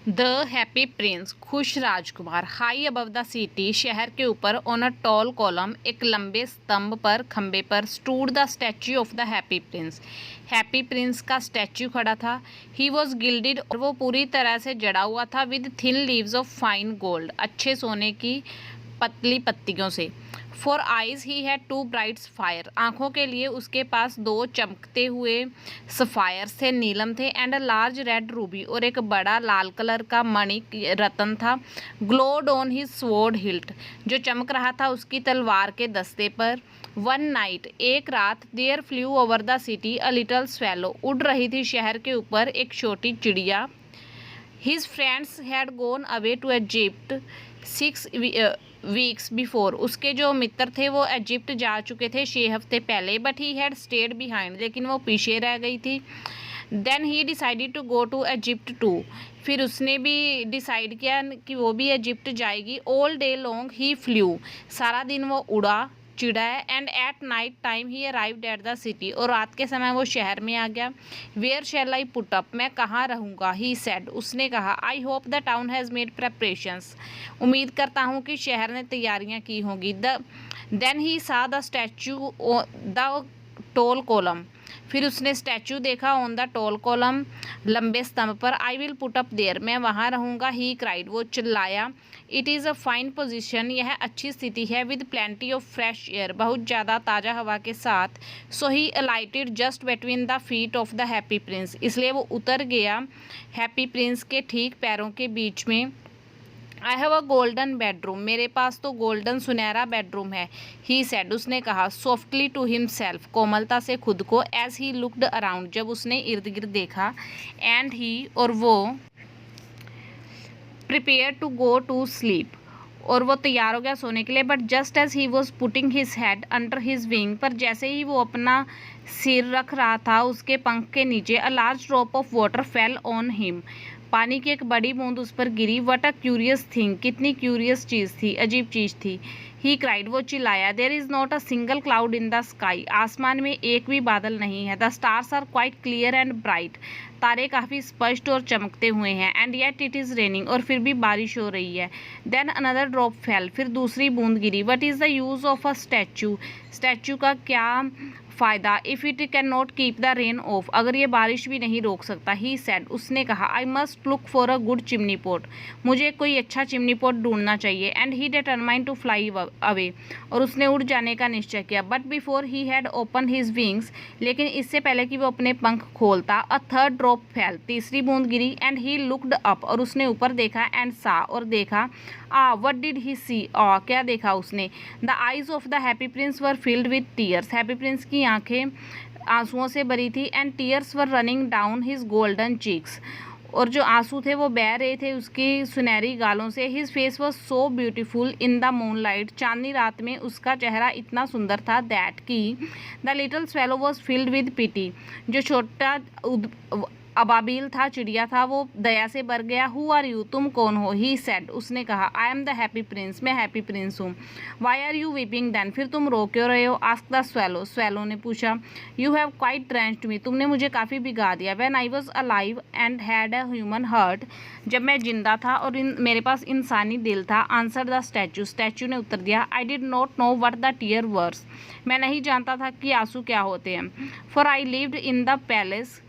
The happy Prince, खुश राजकुमार। High above the city, शहर के ऊपर, ऑन अ टॉल कॉलम, एक लंबे स्तंभ पर, खंबे पर, stood the statue of the happy prince. Happy Prince का स्टैच्यू खड़ा था। ही वॉज गिल्डेड, और वो पूरी तरह से जड़ा हुआ था, with thin leaves of fine gold, अच्छे सोने की पतली पत्तियों से। For eyes he had two bright fire, आंखों के लिए उसके पास दो चमकते हुए सफायर्स थे, नीलम थे। And a large red Ruby, और एक बड़ा लाल कलर का मणि रतन था। Glowed on his sword hilt, जो चमक रहा था उसकी तलवार के दस्ते पर। वन नाइट, एक रात, there flew over the city a little swallow, उड़ रही थी शहर के ऊपर एक छोटी चिड़िया। His friends had gone away to Egypt 6 weeks before, उसके जो मित्र थे वो इजिप्ट जा चुके थे 6 हफ्ते पहले। But he had stayed behind, लेकिन वो पीछे रह गई थी। Then he decided to go to Egypt too, फिर उसने भी डिसाइड किया कि वो भी इजिप्ट जाएगी। All day long he flew, सारा दिन वो उड़ा, चिड़ा है। And at night time he arrived at the city, और रात के समय वो शहर में आ गया। Where shall I put up, मैं कहाँ रहूँगा। ही सेड, उसने कहा। I hope the town has made preparations, उम्मीद करता हूँ कि शहर ने तैयारियाँ की होंगी। देन ही सा the statue the toll column, फिर उसने स्टैचू देखा ऑन द टॉल कॉलम, लंबे स्तंभ पर। I will put up there, मैं वहाँ रहूँगा। ही क्राइड, वो चिल्लाया। It is a fine position, यह अच्छी स्थिति है। With plenty of fresh air, बहुत ज़्यादा ताज़ा हवा के साथ। So he alighted just between the feet of the happy prince, इसलिए वो उतर गया हैप्पी प्रिंस के ठीक पैरों के बीच में। I have a golden bedroom, मेरे पास तो गोल्डन सुनहरा बेडरूम है। ही सेड, उसने कहा। सॉफ्टली टू हिमसेल्फ, कोमलता से खुद को। एज ही लुकड अराउंड, जब उसने इर्द गिर्द देखा। एंड ही, और वो, prepare to go to sleep, और वो तैयार हो गया सोने के लिए। But just as he was putting his head under his wing, पर जैसे ही वो अपना सिर रख रहा था उसके पंख के नीचे, a large drop of water fell on him, पानी की एक बड़ी बूंद उस पर गिरी। वट अ क्यूरियस थिंग, कितनी क्यूरियस चीज़ थी, अजीब चीज़ थी। ही क्राइड, वो चिल्लाया। There is not a single cloud in the sky, आसमान में एक भी बादल नहीं है। The stars are quite clear and bright, तारे काफ़ी स्पष्ट और चमकते हुए हैं। And yet it is raining, और फिर भी बारिश हो रही है। देन अनदर ड्रॉप फेल, फिर दूसरी बूंद गिरी। What is the use of a statue, statue का क्या फ़ायदा। If it can not keep the rain off, अगर ये बारिश भी नहीं रोक सकता। ही सेड, उसने कहा। I must look for a good chimney pot, मुझे कोई अच्छा चिमनी पॉट ढूंढना चाहिए। And he determined to fly away, और उसने उड़ जाने का निश्चय किया। But before he had opened his wings, लेकिन इससे पहले कि वो अपने पंख खोलता, अ थर्ड ड्रॉप फेल, तीसरी बूंद गिरी। एंड ही लुकड अप, और उसने ऊपर देखा। एंड सा, और देखा। व्हाट डिड ही सी, क्या देखा उसने। The eyes of the happy Prince were filled with tears, happy Prince की आंखें आंसुओं से भरी थी। And tears were running down his golden cheeks, और जो आंसू थे वो बह रहे थे उसकी सुनहरी गालों से। His face was so beautiful in the moonlight, चांदनी रात में उसका चेहरा इतना सुंदर था। दैट की the little swallow was filled with pity, जो छोटा अबाबिल था, चिड़िया था, वो दया से भर गया। हु आर यू, तुम कौन हो। ही सेड, उसने कहा। I am the happy prince, मैं हैप्पी प्रिंस हूँ। Why are you weeping then, फिर तुम रो क्यों रहे हो। आस्क द स्वेलो, स्वेलो ने पूछा। यू हैव क्वाइट ड्रेंच्ड मी, तुमने मुझे काफ़ी भिगा दिया। When I was alive and had a human heart, जब मैं जिंदा था और मेरे पास इंसानी दिल था। आंसर द स्टैचू, स्टैचू ने उत्तर दिया। I did not know what the tear were, मैं नहीं जानता था कि आंसू क्या होते हैं। For I lived in the palace,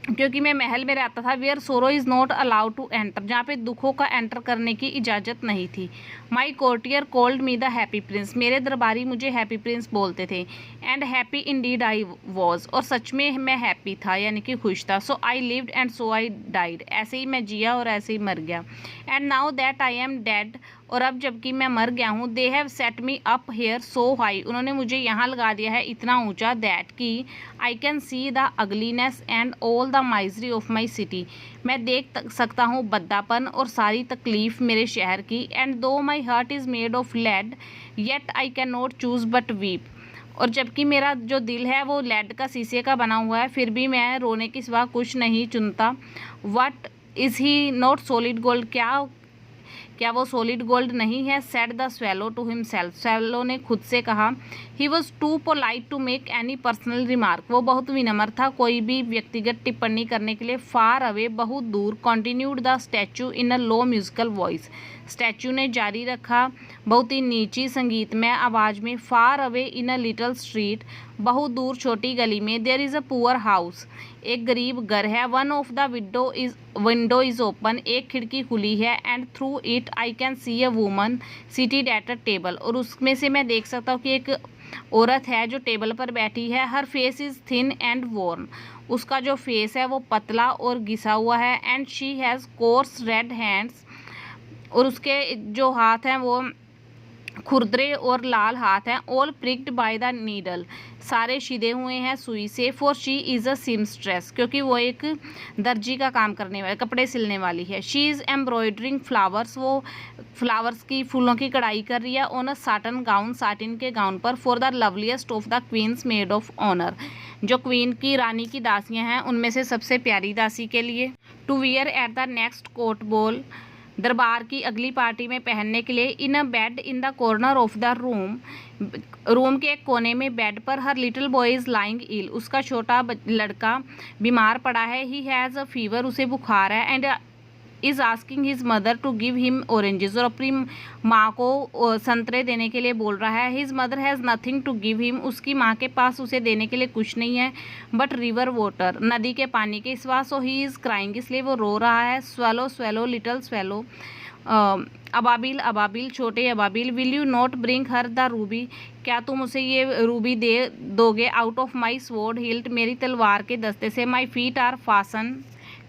क्योंकि मैं महल में रहता था। Where sorrow is not allowed to enter, जहाँ पे दुखों का एंटर करने की इजाज़त नहीं थी। My courtier called me the happy prince, मेरे दरबारी मुझे हैप्पी प्रिंस बोलते थे। And happy indeed I was, और सच में मैं हैप्पी था, यानी कि खुश था। So I lived and so I died, ऐसे ही मैं जिया और ऐसे ही मर गया। And now that I am dead, और अब जबकि मैं मर गया हूँ। They have set me up here so high, उन्होंने मुझे यहाँ लगा दिया है इतना ऊंचा। दैट की आई can see the ugliness and all the misery of my city, मैं देख सकता हूँ बद्दापन और सारी तकलीफ मेरे शहर की। And though my heart is made of lead, yet I can not choose but weep, और जबकि मेरा जो दिल है वो लेड का, शीशे का बना हुआ है, फिर भी मैं रोने के सिवा कुछ नहीं चुनता। What is he not solid gold, क्या क्या वो सॉलिड गोल्ड नहीं है? Said the swallow to himself, swallow ने खुद से कहा। He was too polite to make any personal remark, वो बहुत विनम्र था कोई भी व्यक्तिगत टिप्पणी करने के लिए। फार अवे, बहुत दूर, continued the statue in a low musical voice, statue ने जारी रखा बहुत ही नीची संगीतमय आवाज में। Far away in a little street, बहुत दूर छोटी गली में। There is a poor house, एक गरीब घर है। One of the window is open, एक खिड़की खुली है। And through it I can see a woman seated at a table, और उसमें से मैं देख सकता हूँ कि एक औरत है जो टेबल पर बैठी है। Her face is thin and worn, उसका जो फेस है वो पतला और घिसा हुआ है। And she has course red hands, और उसके जो हाथ हैं वो खुरदरे और लाल हाथ हैं। ऑल प्रिक्ड बाय द नीडल, सारे शिदे हुए हैं सुई से। फॉर शी इज़ अ सिमस्ट्रेस, क्योंकि वो एक दर्जी का काम करने वाली, कपड़े सिलने वाली है। शी इज़ एम्ब्रॉयडरिंग फ्लावर्स, वो फ्लावर्स की फूलों की कढ़ाई कर रही है। On a satin gown, satin के गाउन पर। For the loveliest of the queen's maid of honour, जो क्वीन की रानी की दासियां हैं उनमें से सबसे प्यारी दासी के लिए। To wear at the next court ball, दरबार की अगली पार्टी में पहनने के लिए। In a bed in the corner of the room, room के एक कोने में बेड पर। Her little boy is lying ill, उसका छोटा लड़का बीमार पड़ा है। ही हैज़ अ फीवर, उसे बुखार है। And is asking his mother to give him oranges, और अपनी माँ को संतरे देने के लिए बोल रहा है। His mother has nothing to give him, उसकी माँ के पास उसे देने के लिए कुछ नहीं है। बट रिवर वाटर, नदी के पानी के सिवा। सो ही इज़ क्राइंग, इसलिए वो रो रहा है। स्वेलो स्वेलो लिटिल स्वेलो, अबाबिल अबाबिल, छोटे अबाबिल। Will you not bring her the ruby, क्या तुम उसे ये रूबी दे दोगे? Out of my sword hilt, मेरी तलवार के दस्ते से। माई फीट आर फासन,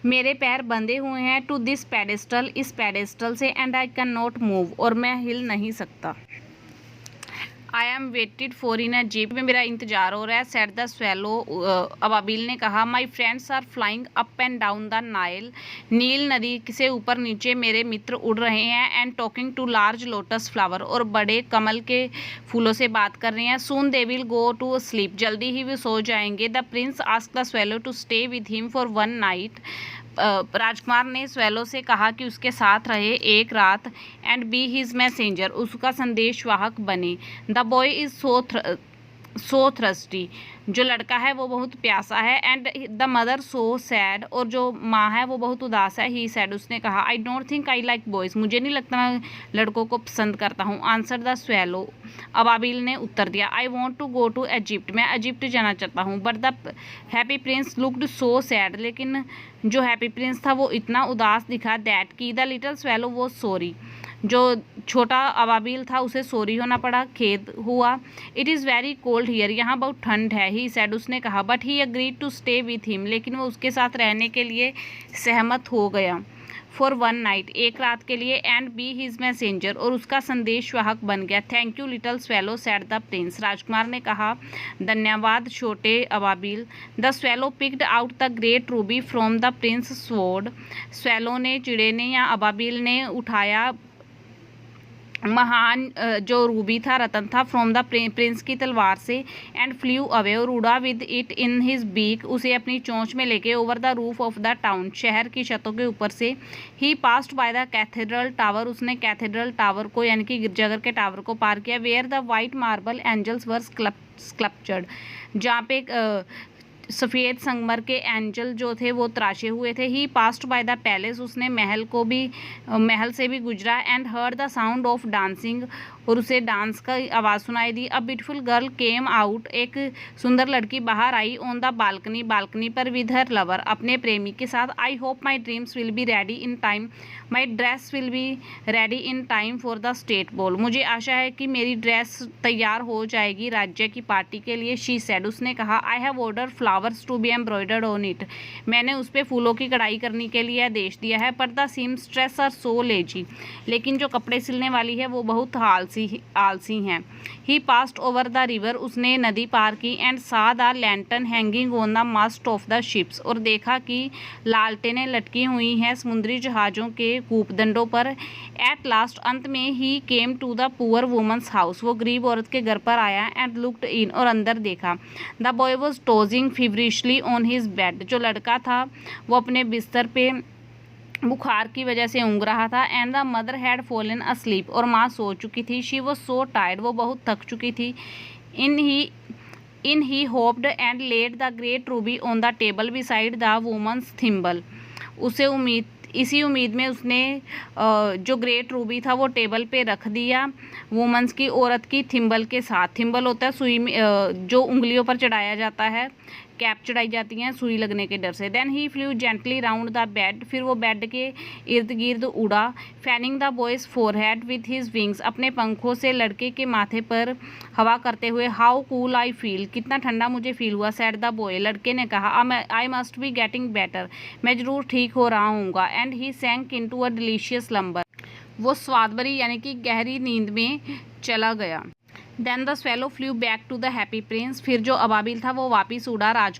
मेरे पैर बंधे हुए हैं। टू दिस पेडेस्टल, इस पेडेस्टल से। And I can not move, और मैं हिल नहीं सकता। आई am waited for in a jeep, में मेरा इंतजार हो रहा है। सेड द स्वेलो, अबाबिल ने कहा। My friends are flying up and down the Nile, नील नदी से ऊपर नीचे मेरे मित्र उड़ रहे हैं। And talking to large lotus flower, और बड़े कमल के फूलों से बात कर रहे हैं। Soon they will go to sleep, जल्दी ही वे सो जाएंगे। The prince ask the swallow to stay with him for one night, राजकुमार ने स्वेलो से कहा कि उसके साथ रहे एक रात। एंड बी हिज मैसेंजर, उसका संदेशवाहक बने। The boy is so thirsty, जो लड़का है वो बहुत प्यासा है। And the mother so sad, और जो माँ है वो बहुत उदास है। ही सैड, उसने कहा। I don't think I like boys, मुझे नहीं लगता मैं लड़कों को पसंद करता हूँ। आंसर द स्वेलो, अबाबिल ने उत्तर दिया। I want to go to Egypt, मैं इजिप्ट जाना चाहता हूँ। But the happy prince looked so sad, लेकिन जो हैप्पी प्रिंस था वो इतना उदास दिखा। दैट की द लिटिल स्वेलो वो सॉरी, जो छोटा अबाबिल था उसे सॉरी होना पड़ा, खेद हुआ। It is very cold here, यहाँ बहुत ठंड है। ही सैड, उसने कहा। But he agreed to stay with him, लेकिन वो उसके साथ रहने के लिए सहमत हो गया। फॉर वन नाइट, एक रात के लिए। एंड बी हिज मैसेंजर, और उसका संदेशवाहक बन गया। Thank you little swallow, said the prince, राजकुमार ने कहा। धन्यवाद छोटे अबाबिल। The swallow picked out the great ruby from the prince sword, swallow ने, चिड़े ने या अबाबिल ने उठाया महान जो रूबी था, रतन था, फ्रॉम द प्रिंस की तलवार से। एंड फ्ल्यू अवे, और उड़ा with it in his beak, उसे अपनी चोंच में लेके। Over the roof of the town, शहर की छतों के ऊपर से। He passed by the cathedral tower, उसने कैथेड्रल टावर को यानी कि गिरजाघर के टावर को पार किया। Where the white marble angels were sculptured, जहाँ पे सफ़ेद संगमर के एंजल जो थे वो तराशे हुए थे। He passed by the palace, उसने महल से भी गुजरा। And heard the sound of dancing, और उसे डांस का आवाज़ सुनाई दी। A beautiful girl came out, एक सुंदर लड़की बाहर आई। ऑन द बालकनी, बालकनी पर। विद हर लवर, अपने प्रेमी के साथ। I hope my dreams will be ready in time, my dress will be ready in time for the state ball, मुझे आशा है कि मेरी ड्रेस तैयार हो जाएगी राज्य की पार्टी के लिए। शी सैड, उसने कहा। I have order flowers to be embroidered on it, मैंने उस पर फूलों की कढ़ाई करने के लिए आदेश दिया है। पर the seamstress are so lazy, लेकिन जो कपड़े सिलने वाली है वो बहुत आलसी हैं। He passed over the river, उसने नदी पार की। And saw the lantern hanging on the mast of the ships, और देखा कि लालटेनें लटकी हुई हैं समुद्री जहाज़ों के कूपदंडों पर। एट लास्ट, अंत में। He came to the poor woman's house, वो गरीब औरत के घर पर आया। एंड लुक्ड इन, और अंदर देखा। The boy was tossing feverishly on his bed, जो लड़का था वो अपने बिस्तर पे बुखार की वजह से ऊँघ रहा था। And the mother had fallen asleep, और माँ सो चुकी थी। शी वॉज सो टायर्ड, वो बहुत थक चुकी थी। In he hopped and laid the great ruby on the table beside the woman's thimble. इसी उम्मीद में उसने जो ग्रेट रूबी था वो टेबल पे रख दिया वुमन्स की, औरत की थिम्बल के साथ। थिम्बल होता है सुई में जो उंगलियों पर चढ़ाया जाता है, कैप चढ़ाई जाती हैं सुई लगने के डर से। Then he flew gently round the bed, फिर वो बेड के इर्द गिर्द उड़ा। Fanning the boy's forehead with his wings, अपने पंखों से लड़के के माथे पर हवा करते हुए। हाउ कूल आई फील, कितना ठंडा मुझे फील हुआ। सैड द बॉय, लड़के ने कहा। I must be getting better, मैं जरूर ठीक हो रहा हूँगा। And he sank into a delicious slumber, वो स्वाद भरी यानी कि गहरी नींद में चला गया। Then the swallow flew back to the happy prince, फिर जो अबाबिल था वो वापिस उड़ा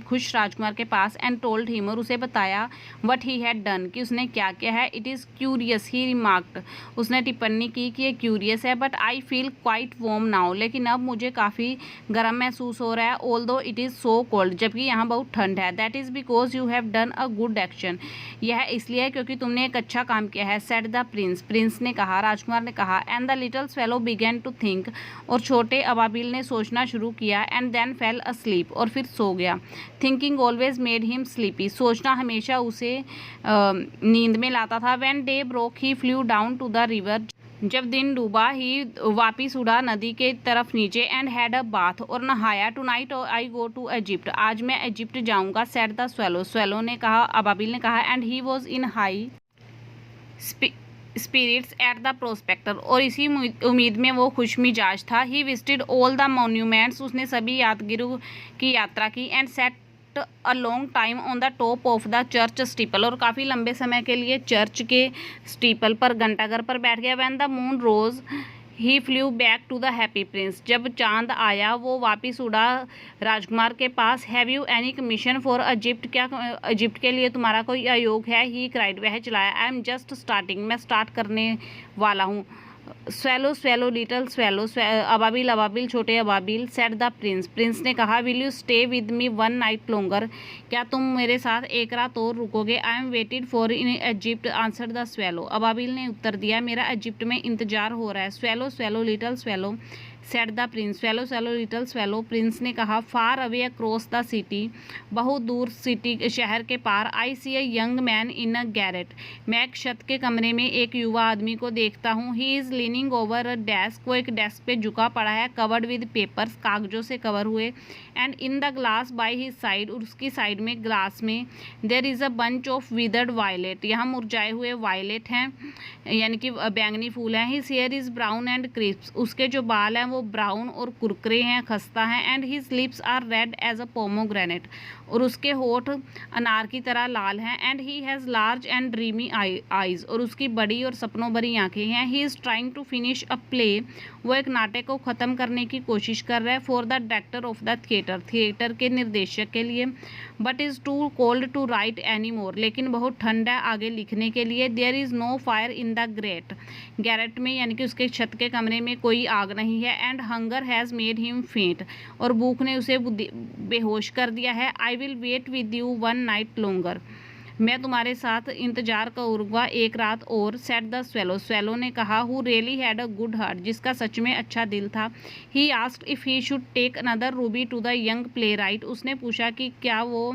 खुश राजकुमार के पास। एंड टोल्ड हिम, और उसे बताया वट ही हैड डन, कि उसने क्या किया है। It is curious he remarked, उसने टिप्पणी की कि ये क्यूरियस है। But I feel quite warm now, लेकिन अब मुझे काफ़ी गर्म महसूस हो रहा है। ऑल दो इट इज़ सो कोल्ड, जबकि यहाँ बहुत ठंड है। That is because you have done a good action, यह इसलिए है क्योंकि तुमने एक अच्छा काम किया है। सेड द प्रिंस ने कहा, राजकुमार ने कहा। And the little swallow began to think, और छोटे अबाबिल ने सोचना शुरू किया। एंड देन फेल अस्लीप, और फिर सो गया। Thinking always made him sleepy, सोचना हमेशा उसे नींद में लाता था। When day broke he flew down to the river, जब दिन डूबा ही वापिस उड़ा नदी के तरफ नीचे। एंड हैड अ बाथ, और नहाया। Tonight I go to Egypt, आज मैं इजिप्ट जाऊँगा। सेड द स्वेलो ने कहा, अबाबिल ने कहा। And he was in high spirits at the prospector, और इसी उम्मीद में वो खुश मिजाज था। He visited all the monuments, उसने सभी यादगिरों की यात्रा की। And sat a long time on the top of the church steeple, और काफ़ी लंबे समय के लिए चर्च के स्टीपल पर घंटाघर पर बैठ गया। When the moon rose he flew back to the happy prince, जब चांद आया वो वापिस उड़ा राजकुमार के पास। Have you any commission for Egypt, क्या इजिप्ट के लिए तुम्हारा कोई आयोग है। ही क्राइड, वह चिल्लाया। आई एम जस्ट स्टार्टिंग, मैं स्टार्ट करने वाला हूँ। स्वेलो लिटल स्वेलो, अबाबिल छोटे अबाबिल। सेड द प्रिंस ने कहा। Will you stay with me one night longer, क्या तुम मेरे साथ एक रात और रुकोगे। I am waited for in Egypt, answer the swallow, अबाबिल ने उत्तर दिया, मेरा इजिप्ट में इंतजार हो रहा है। Swallow little swallow, said the prince. Swallow little swallow, prince ने कहा। Far away across the city, बहुत दूर सिटी शहर के पार। I see a young man in a garret, मैं एक छत के कमरे में एक युवा आदमी को देखता हूँ। He is leaning over a desk, वो एक डेस्क पे झुका पड़ा है। कवर्ड विद पेपर्स, कागजों से कवर हुए। And in the glass by his side, और उसकी साइड में ग्लास में। There is a bunch of withered violet, यहाँ मुरझाए हुए वायलेट हैं यानी कि बैंगनी फूल हैं। His here is brown and crisp, उसके जो बाल हैं वो ब्राउन और कुरकुरे हैं, खस्ता हैं। And his lips are red as a pomegranate, और उसके होठ अनार की तरह लाल हैं। And he has large and dreamy eyes, और उसकी बड़ी और सपनों भरी आंखें हैं। He is trying to finish a play, वो एक नाटक को ख़त्म करने की कोशिश कर रहा है। For the director of the theatre के निर्देशक के लिए। But is too cold to write any more, लेकिन बहुत ठंड है आगे लिखने के लिए। There is no fire in the garret में यानी कि उसके छत के कमरे में कोई आग नहीं है। And hunger has made him faint, और भूख ने उसे बेहोश कर दिया है। I will wait with you one night longer, मैं तुम्हारे साथ इंतजार करूँगा एक रात और। सेड द स्वेलो ने कहा। Who really had a good heart, जिसका सच में अच्छा दिल था। He asked if he should take another ruby to the young playwright, उसने पूछा कि क्या वो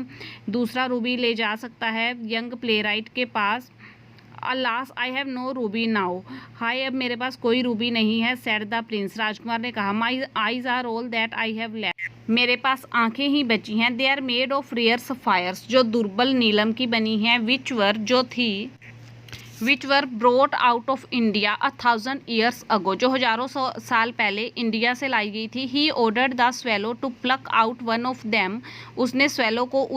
दूसरा रूबी ले जा सकता है यंग प्ले राइट के पास। Alas I have no ruby now, हाय अब मेरे पास कोई रूबी नहीं है। सेड द प्रिंस, राजकुमार ने कहा। My eyes are all that I have left, मेरे पास आंखें ही बची हैं। They are made of rare sapphires, जो दुर्बल नीलम की बनी हैं। Which were brought out of India 1000 years ago, जो हजारों साल पहले इंडिया से लाई गई थी। He ordered the swallow to pluck out one of them, उसने स्वेलो को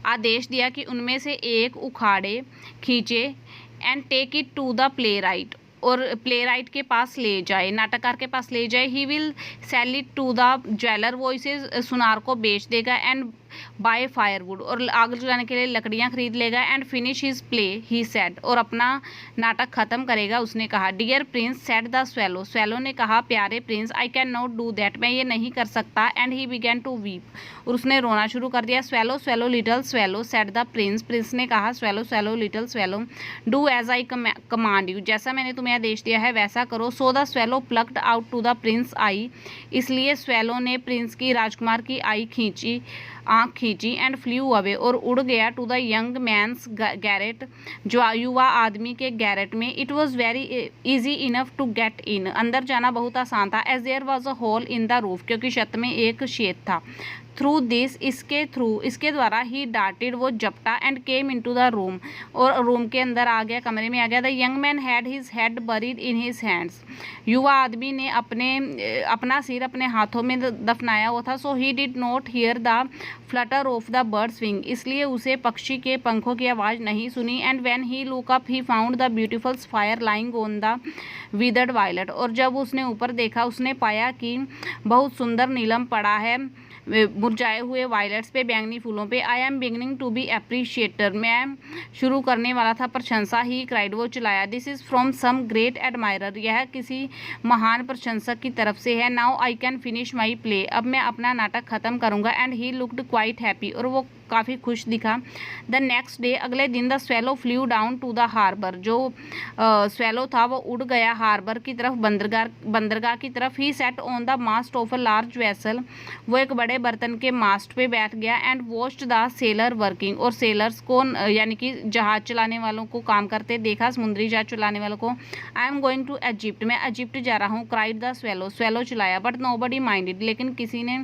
आदेश दिया कि उनमें से एक उखाड़े खींचे। And take it to the playwright, और प्ले राइट के पास ले जाए, नाटककार के पास ले जाए। He will sell it to the jeweller, वो इसे सुनार को बेच देगा। एंड बाय फायरवुड, और आग जलाने के लिए लकड़ियाँ खरीद लेगा। And finish his play he said, और अपना नाटक ख़त्म करेगा उसने कहा। Dear prince, said the swallow ने कहा। प्यारे prince, I can not do that, मैं ये नहीं कर सकता। And he began to weep, और उसने रोना शुरू कर दिया। Swallow swallow little swallow said the prince, prince ने कहा swallow swallow little swallow do as I command you, जैसा मैंने तुम्हें आदेश दिया है वैसा करो। So the swallow plucked out to the prince eye, इसलिए स्वेलो ने प्रिंस की राजकुमार की आँख खींची एंड फ्ल्यू अवे, और उड़ गया to the young man's garret, जो युवा आदमी के गैरेट में। It was very easy enough to get in, अंदर जाना बहुत आसान था। As there was a hole in the roof, क्योंकि छत में एक छेद था। थ्रू दिस, इसके द्वारा ही डार्टेड, वो जपटा and came into the room, और रूम के अंदर आ गया, कमरे में आ गया। The young man had his head buried in his hands, युवा आदमी ने अपना सिर अपने हाथों में दफनाया हुआ था। So he did not hear the flutter of the bird's wing, इसलिए उसे पक्षी के पंखों की आवाज़ नहीं सुनी। And when he look up he found the beautiful fire lying on the withered violet, और जब उसने ऊपर देखा उसने पाया कि बहुत सुंदर नीलम पड़ा है मुरझाए हुए वायलेट्स पे, बैंगनी फूलों पे। I am beginning to be appreciated, मैं शुरू करने वाला था प्रशंसा, ही क्राइड, वो चिल्लाया। This is from some great admirer, यह किसी महान प्रशंसक की तरफ से है। Now I can finish my play, अब मैं अपना नाटक ख़त्म करूँगा। And he looked quite happy, और वो काफ़ी खुश दिखा। द नेक्स्ट डे, अगले दिन, the swallow flew down to the harbour, जो स्वेलो था वो उड़ गया हार्बर की तरफ, बंदरगाह की तरफ। He sat on the mast of a large vessel, वो एक बड़े बर्तन के मास्ट पे बैठ गया। And watched the sailor working, और सेलर्स को यानी कि जहाज चलाने वालों को काम करते देखा, समुद्री जहाज चलाने वालों को। I am going to Egypt, मैं इजिप्ट जा रहा हूँ। क्राइड द स्वेलो, स्वेलो चिल्लाया। बट नोबडी माइंडेड, लेकिन किसी ने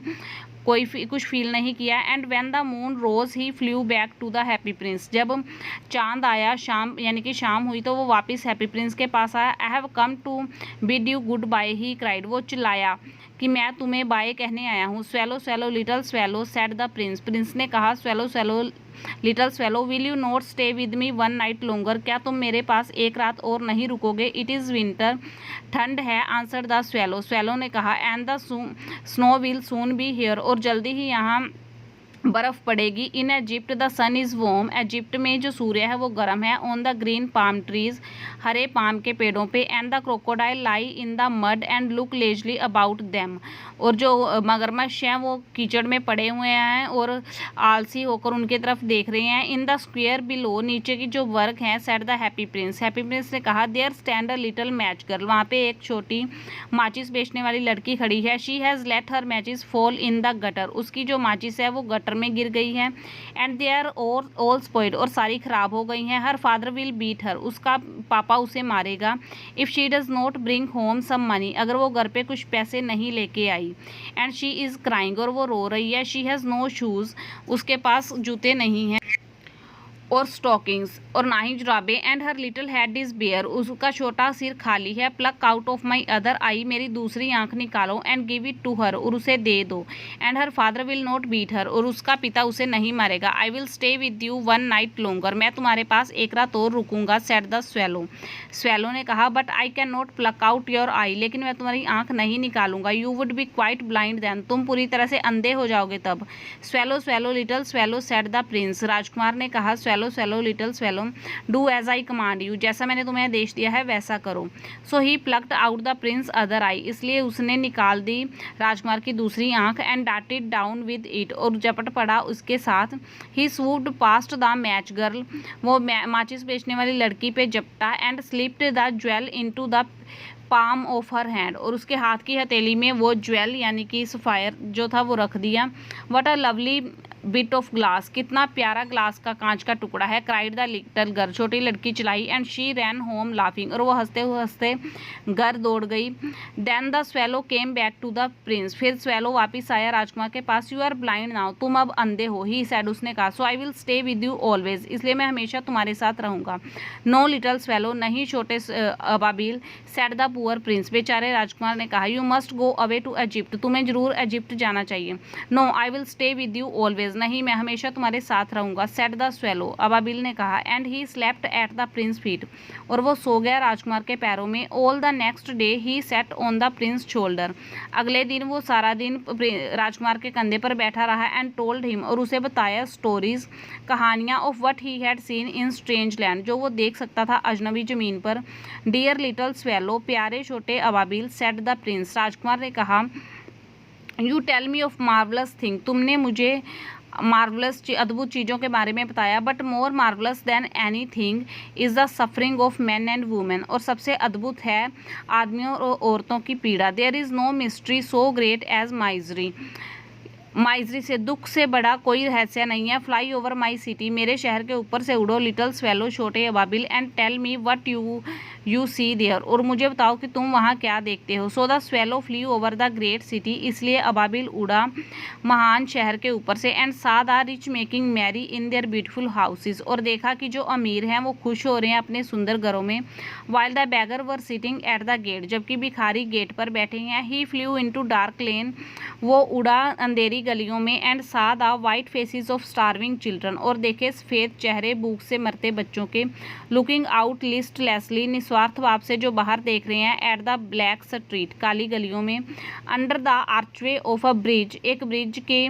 कुछ फील नहीं किया। And when the moon rose he flew back to the happy prince, जब चांद आया, शाम यानी कि शाम हुई, तो वो वापस हैप्पी प्रिंस के पास आया। I have come to bid you good bye, he cried, वो चिल्लाया कि मैं तुम्हें बाय कहने आया हूँ। Swallow swallow little swallow said the prince, prince ने कहा swallow swallow little swallow will you not stay with me one night longer, क्या तुम मेरे पास एक रात और नहीं रुकोगे। इट इज़ विंटर, ठंड है। आंसर द स्वेलो, स्वेलो ने कहा। And the snow will soon be here, और जल्दी ही यहाँ बर्फ़ पड़ेगी। In Egypt the sun is warm, Egypt में जो सूर्य है वो गर्म है। On the green palm trees, हरे पाम के पेड़ों पे। And the crocodile lie in the mud and look lazily about them, और जो मगरमच्छ हैं वो कीचड़ में पड़े हुए हैं और आलसी होकर उनकी तरफ देख रहे हैं। इन द स्क्वेयर बिलो, नीचे की जो वर्ग हैं। Said the happy prince, happy prince ने कहा। There stand a little match girl, वहाँ पे एक छोटी माचिस बेचने वाली लड़की खड़ी है। She has let her matches fall in the gutter, उसकी जो माचिस है वो गटर में गिर गई है। And they are all spoiled, और सारी खराब हो गई हैं। Her father will beat her, उसका पापा उसे मारेगा। If she does not bring home some money, अगर वो घर पे कुछ पैसे नहीं लेके आई। एंड शी इज़ क्राइंग, और वो रो रही है। शी हैज़ नो शूज़, उसके पास जूते नहीं हैं और स्टॉकिंग्स, और ना ही जुराबे। And her little head is bare, उसका छोटा सिर खाली है। Pluck out of my other eye, मेरी दूसरी आंख निकालो। And give it to her, और उसे दे दो। And her father will not beat her, और उसका पिता उसे नहीं मारेगा। I will stay with you one night longer, मैं तुम्हारे पास एक रात और रुकूंगा। सेड द स्वेलो, स्वेलो ने कहा। But I can not pluck out your eye, लेकिन मैं तुम्हारी आंख नहीं निकालूंगा। You would be quite blind then, तुम पूरी तरह से अंधे हो जाओगे तब। Swallow swallow little swallow said the prince, राजकुमार ने कहा। Swallow swallow little swallow do as I command you, जैसा मैंने तुम्हें आदेश दिया है वैसा करो। So he plucked out the prince other eye, इसलिए उसने निकाल दी राजकुमार की दूसरी आंख। And dated down with it, और झपट पड़ा उसके साथ। ही स्वूप्ड पास्ट द मैच गर्ल, वो माचिस बेचने वाली लड़की पे झपटा। And slipped the jewel into the palm of her hand, और उसके हाथ की हथेली में वो ज्वेल यानी कि सफ़ायर जो था वो रख दिया। What a lovely bit of glass, कितना प्यारा ग्लास का कांच का टुकड़ा है। क्राइड द लिटिल गर्ल, छोटी लड़की चिल्लाई। And she ran home laughing, और वो हंसते घर दौड़ गई। Then the swallow came back to the prince, फिर स्वेलो वापस आया राजकुमार के पास। यू आर ब्लाइंड नाउ, तुम अब अंधे हो। ही सैड, उसने कहा। So I will stay with you always, इसलिए मैं हमेशा तुम्हारे साथ रहूँगा। नो लिटिल स्वेलो, नहीं छोटे अबाबिल। सेड द पुअर प्रिंस, बेचारे राजकुमार ने कहा। You must go away to Egypt, तुम्हें जरूर इजिप्ट जाना चाहिए। No I will stay with you always, नहीं मैं हमेशा तुम्हारे साथ रहूंगा। सेड द स्वेलो, अबाबिल ने कहा। And he slept at the Prince feet, और वो सो गया राजकुमार के पैरों में। All the next day he sat on the prince shoulder, अगले दिन वो सारा दिन राजकुमार के कंधे पर बैठा रहा। एंड टोल्ड हिम, और उसे बताया स्टोरीज, कहानियाँ of what he had seen in strange land, जो वो देख सकता था अजनबी जमीन पर। डियर लिटिल स्वेलो, प्यारे छोटे अबाबिल। सेड द प्रिंस, राजकुमार ने कहा। You tell me of marvellous thing, तुमने मुझे मार्वलस अद्भुत चीज़ों के बारे में बताया। But more marvellous than any thing is the suffering of man and women, और सबसे अद्भुत है आदमियों और औरतों की पीड़ा। There is no mystery so great as misery, misery से दुख से बड़ा कोई रहस्य नहीं है। फ्लाई ओवर माई सिटी, मेरे शहर के ऊपर से उड़ो। लिटल स्वेलो, छोटे अबाबिल। And tell me what you see there, और मुझे बताओ कि तुम वहाँ क्या देखते हो। So the swallow flew over the great city, इसलिए अबाबिल उड़ा महान शहर के ऊपर से। And saw the rich making merry in their beautiful houses, और देखा कि जो अमीर हैं वो खुश हो रहे हैं अपने सुंदर घरों में। While the beggar were sitting at the gate, जबकि भिखारी गेट पर बैठे हैं। He flew into dark lane, वो उड़ा अंधेरी गलियों में। And saw the white faces of starving children, और देखे सफ़ेद चेहरे भूख से मरते बच्चों के। लुकिंग आउट लिस्टलेसली, निस्वार्थ भाव से जो बाहर देख रहे हैं। एट द ब्लैक स्ट्रीट, काली गलियों में। Under the archway of a bridge, एक ब्रिज के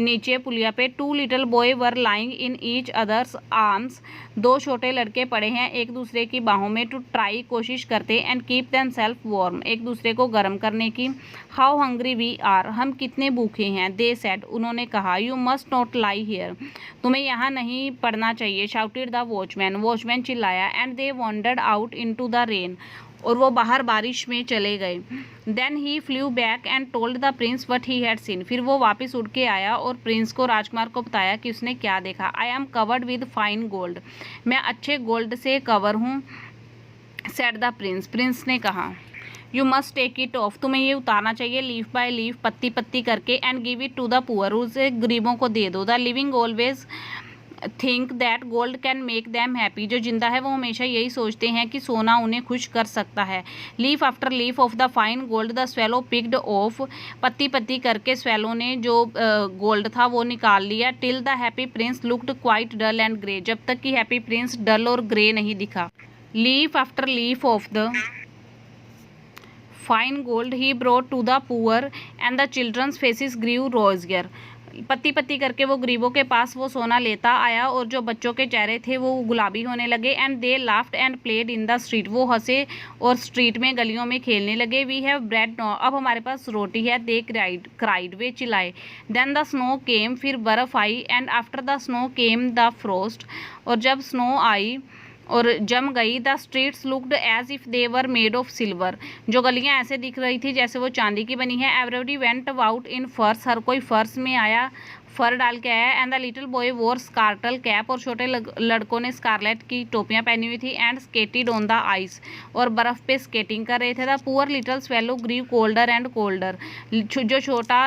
नीचे पुलिया पे। Two little boy were lying in each other's arms, दो छोटे लड़के पड़े हैं एक दूसरे की बाहों में। टू ट्राई, कोशिश करते। And keep them self warm, एक दूसरे को गर्म करने की। हाउ हंग्री वी आर, हम कितने भूखे हैं। दे सेड, उन्होंने कहा। You must not lie here, तुम्हें यहाँ नहीं पड़ना चाहिए। शाउटेड द वॉचमैन, वॉचमैन चिल्लाया। And they wandered out into the rain, और वो बाहर बारिश में चले गए। Then he flew back and told the prince what he had seen, फिर वो वापस उड़ के आया और प्रिंस को, राजकुमार को बताया कि उसने क्या देखा। I am covered with fine gold, मैं अच्छे गोल्ड से कवर हूँ। सेड द प्रिंस, प्रिंस ने कहा। You must take it off, तुम्हें ये उतारना चाहिए। लीफ बाय लीफ, पत्ती पत्ती करके। And give it to the poor, उसे गरीबों को दे दो। The living always think that gold can make them happy, जो जिंदा है वो हमेशा यही सोचते हैं कि सोना उन्हें खुश कर सकता है। Leaf after leaf of the fine gold the swallow picked of, पत्ती पत्ती करके स्वेलो ने जो गोल्ड था वो निकाल लिया। Till the happy prince looked quite dull and grey, जब तक कि हैप्पी प्रिंस डल और ग्रे नहीं दिखा। Leaf after leaf of the fine gold he brought to the poor and the children's faces grew rosier, पत्ती पत्ती करके वो गरीबों के पास वो सोना लेता आया और जो बच्चों के चेहरे थे वो गुलाबी होने लगे। And they laughed and played in the street, वो हंसे और स्ट्रीट में गलियों में खेलने लगे। वी हैव ब्रेड नो, अब हमारे पास रोटी है। दे क्राइड, वे चिल्लाए। देन द स्नो केम, फिर बर्फ़ आई। And after the snow came the frost, और जब स्नो आई और जम गई। The streets looked as if they were made of silver, जो गलियां ऐसे दिख रही थी जैसे वो चांदी की बनी है। एवरीबडी वेंट आउट इन फर्स, हर कोई फर्स में आया, फर डाल के आया। एंड द लिटिल बॉय वोर स्कारटल कैप, और छोटे लड़कों ने स्कारलेट की टोपियां पहनी हुई थी। And skated on the ice, और बर्फ़ पे स्केटिंग कर रहे थे। The poor little swallow grew colder and colder, जो छोटा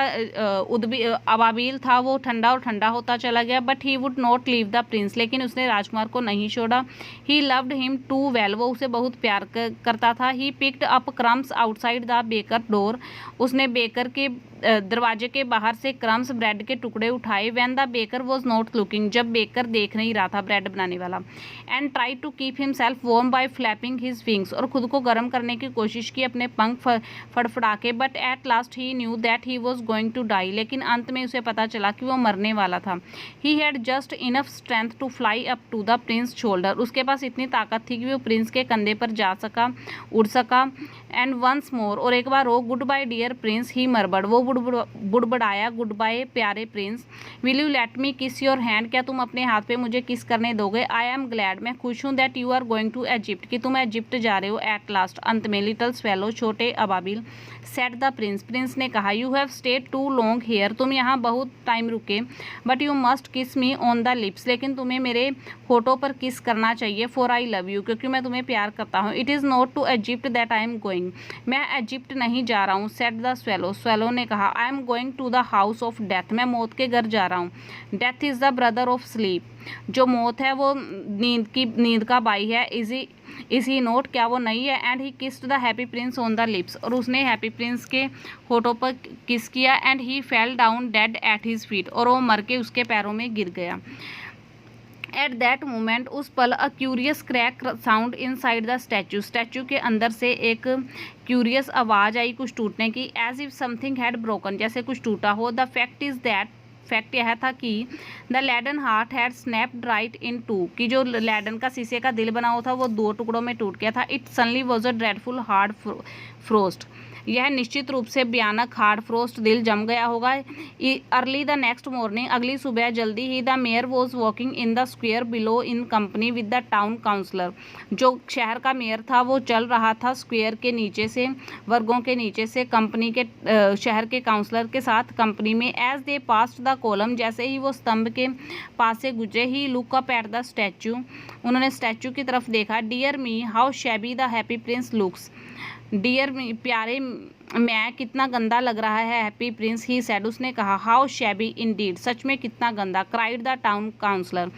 अबाबिल था वो ठंडा और ठंडा होता चला गया। But he would not leave the prince, लेकिन उसने राजकुमार को नहीं छोड़ा। He loved him too well, वो उसे बहुत प्यार करता था। He picked up crumbs outside the baker door, उसने बेकर के दरवाजे के बाहर से क्रम्स, ब्रेड के टुकड़े उठाए। When the baker was not looking, जब बेकर देख नहीं रहा था ब्रेड बनाने वाला। And try to keep himself warm by flapping his wings, और खुद को गर्म करने की कोशिश की अपने पंख फड़फड़ा के। But at last he knew that he was going to die, लेकिन अंत में उसे पता चला कि वो मरने वाला था। He had just enough strength to fly up to the prince shoulder, उसके पास इतनी ताकत थी कि वो प्रिंस के कंधे पर जा सका, उड़ सका। एंड वंस मोर, और एक बार वो, गुड बाय डियर प्रिंस, ही मरबड़, वो बुड़बड़ाया, गुड बाय प्यारे Prince. Will you let me किस योर हैंड, क्या तुम अपने हाथ पे मुझे किस करने दोगे। आई एम ग्लैड, मैं खुश हूँ। That you are going to Egypt, कि तुम इजिप्ट जा रहे हो। एट लास्ट, अंत में। लिटिल स्वेलो, छोटे अबाबिल। सेड द प्रिंस, प्रिंस ने कहा। You have stayed too long here, तुम यहाँ बहुत टाइम रुके। बट यू मस्ट किस मी ऑन द लिप्स, लेकिन तुम्हें मेरे होठों पर किस करना चाहिए। फॉर आई लव यू, क्योंकि मैं तुम्हें प्यार करता हूँ। It is not to Egypt that I am going, मैं इजिप्ट नहीं जा रहा हूँ। सेड द स्वेलो, स्वेलो ने कहा। I am going to the house of death, मैं मौत के घर जा रहा हूँ। Death is the brother of sleep, जो मौत है वो नींद का भाई है। इज ही नोट, क्या वो नहीं है। And he kissed the happy Prince on the lips, और उसने हैप्पी प्रिंस के होठों पर किस किया। And he fell down dead at his feet, और वो मर के उसके पैरों में गिर गया। एट दैट मोमेंट, उस पल, a curious crack sound in side the statue, statue के अंदर से एक क्यूरियस आवाज़ आई कुछ टूटने की। As if something had broken, जैसे कुछ टूटा हो। The fact is that, fact यह था कि the leaden heart had snapped right in two, कि जो लेडन का शीशे का दिल बना हुआ था वो दो टुकड़ों में टूट गया था। It certainly was a dreadful hard frost, यह निश्चित रूप से भयानक हार्ड फ्रोस्ट, दिल जम गया होगा। अर्ली द नेक्स्ट मॉर्निंग, अगली सुबह जल्दी ही, the mayor was walking in the square below in company with the town councillor. जो शहर का मेयर था वो चल रहा था स्क्वेयर के नीचे से, वर्गों के नीचे से, कंपनी के शहर के काउंसलर के साथ कंपनी में। As they passed the column, जैसे ही वो स्तंभ के पास से गुजरे, he look up at the statue, उन्होंने स्टैचू की तरफ देखा। Dear me how shabby the happy Prince looks, dear me प्यारे मैं कितना गंदा लग रहा है हैप्पी प्रिंस, ही सेड, उसने कहा। हाउ शैबी इंडीड, सच में कितना गंदा। क्राइड द टाउन काउंसलर,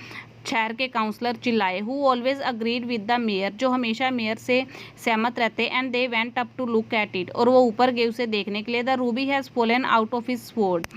शहर के काउंसलर चिल्लाए। Who always agreed with the mayor, जो हमेशा मेयर से सहमत रहते। And they went up to look at it, और वो ऊपर गए उसे देखने के लिए। The ruby has fallen out of his sword,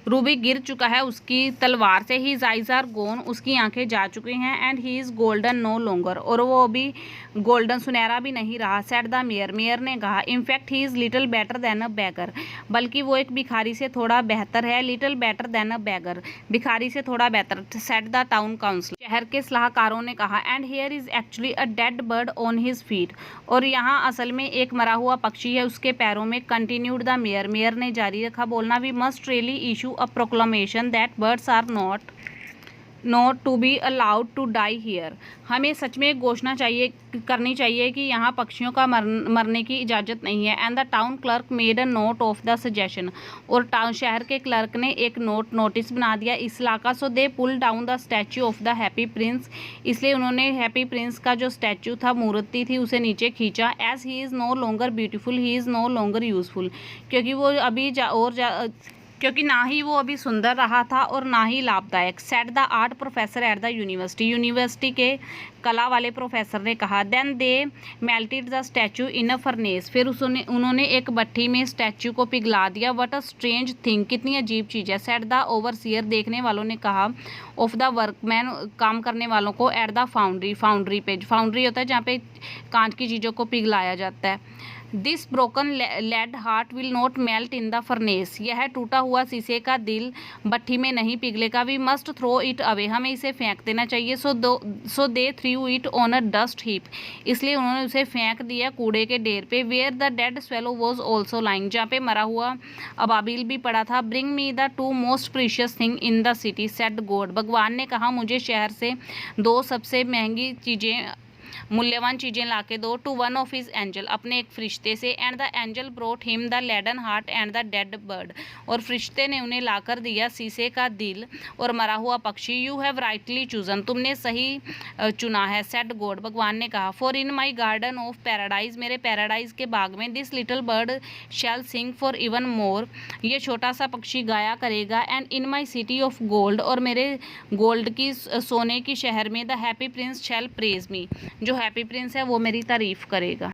ruby गिर चुका है उसकी तलवार से। हीज आइज आर गोन, उसकी आंखें जा चुकी हैं। And he is golden no longer, और वो अभी गोल्डन सुनहरा भी नहीं रहा। सेड द मेयर, मेयर ने कहा। In fact he is little better than a bagger, बल्कि वो एक भिखारी से थोड़ा बेहतर है। लिटिल बेटर देन अ बैगर, भिखारी से थोड़ा बेहतर। सेड द टाउन काउंसिल, शहर के सलाहकारों ने कहा। And here is actually a dead bird on his feet, और यहाँ असल में एक मरा हुआ पक्षी है उसके पैरों में। कंटिन्यूड द मेयर, मेयर ने जारी रखा बोलना। We must really issue a proclamation that birds are not to be allowed to die here, हमें सच में एक घोषणा करनी चाहिए कि यहाँ पक्षियों का मरने की इजाज़त नहीं है। And the town clerk made a note of the suggestion, और शहर के क्लर्क ने एक नोटिस बना दिया इस इलाका। So they pull down the statue of the happy prince, इसलिए उन्होंने हैप्पी प्रिंस का जो स्टैचू था, मूर्ति थी, उसे नीचे खींचा। As he is no longer beautiful, he is no longer useful, क्योंकि वो अभी क्योंकि ना ही वो अभी सुंदर रहा था और ना ही लाभदायक। Said the art professor at the university, university के कला वाले प्रोफेसर ने कहा। Then they melted the statue in a furnace, फिर उन्होंने एक भट्ठी में स्टैचू को पिघला दिया। व्हाट अ स्ट्रेंज थिंग, कितनी अजीब चीज़ है। सेड द ओवरसियर, देखने वालों ने कहा। ऑफ द वर्कमैन, काम करने वालों को। एट द फाउंड्री, फाउंड्री पे, फाउंड्री होता है जहाँ पे कांच की चीज़ों को पिघलाया जाता है। This broken lead heart will not melt in the furnace, यह टूटा हुआ शीशे का दिल भट्ठी में नहीं पिघलेगा। We must throw it away, हमें इसे फेंक देना चाहिए। So they threw it on a dust heap, इसलिए उन्होंने उसे फेंक दिया कूड़े के ढेर पे। Where the dead swallow was also lying, जहाँ पे मरा हुआ अबाबिल भी पड़ा था। Bring me the to most precious thing in the city, said God, भगवान ने कहा मुझे शहर से दो सबसे महंगी चीज़ें, मूल्यवान चीज़ें लाके दो। To one of his angel, अपने एक फरिश्ते से। And the angel brought him the leaden heart and the dead bird, और फरिश्ते ने उन्हें लाकर दिया शीशे का दिल और मरा हुआ पक्षी। यू हैव राइटली चूजन, तुमने सही चुना है। सेड गॉड, भगवान ने कहा। For in my garden of paradise, मेरे पैराडाइज के बाग में। This little bird shall sing for even more, ये छोटा सा पक्षी गाया करेगा। And in my city of gold, और मेरे गोल्ड की, सोने की शहर में। The happy prince shall praise me, जो हैप्पी प्रिंस है वो मेरी तारीफ करेगा।